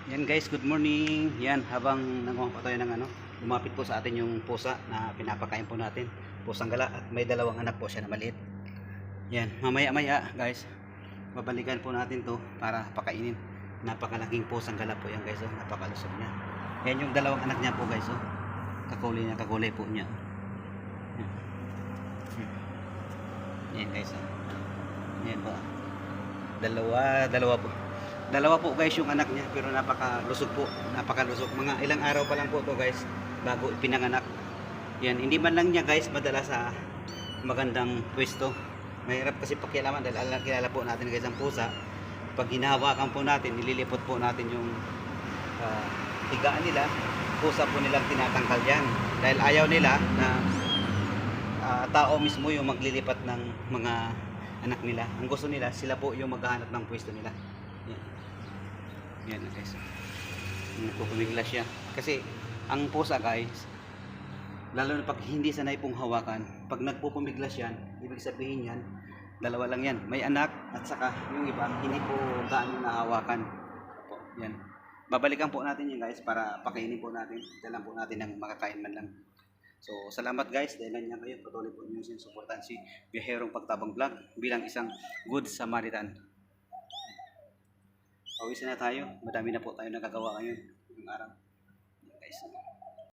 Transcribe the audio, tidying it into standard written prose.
Yan guys, good morning. Yan, habang nanguha po tayo ng lumapit po sa atin yung pusa na pinapakain po natin. Pusang gala at may dalawang anak po siya na maliit. Yan, mamaya-maya guys, babalikan po natin to para pakainin. Napakalaking pusang gala po yan guys, oh. Napakalusog niya. Yan yung dalawang anak niya po guys, oh. Kakulay po niya. Yan guys, oh. Yan po. Dalawa po. Dalawa po guys yung anak niya, pero napakalusog po. Napakalusog. Mga ilang araw pa lang po to guys bago pinanganak. Yan, hindi man lang niya guys madala sa magandang pwesto. Mahirap kasi pakialaman dahil kilala po natin guys ang pusa. Pag hinahawakan po natin, nililipot po natin yung higaan nila. Pusa po nilang tinatanggal yan. Dahil ayaw nila na tao mismo yung maglilipat ng mga anak nila. Ang gusto nila, sila po yung maghahanap ng pwesto nila. Yan. Yan guys. Nagpupumigla siya. Kasi ang pusa guys, lalo na pag hindi sanay pong hawakan, pag nagpupumigla siya, ibig sabihin yan, dalawa lang yan. May anak at saka yung iba, hindi po gaano nahawakan. Po, yan. Babalikan po natin yan guys para pakainin po natin. Dalan po natin ng makakain man lang. So, salamat guys dahil nandiyan kayo. Patuloy po nyo sinusuportahan si Biyaherong Pagtabang Vlog bilang isang good Samaritan. Pawisin na tayo. Madami na po tayo nagagawa ngayon. Yung araw. Guys.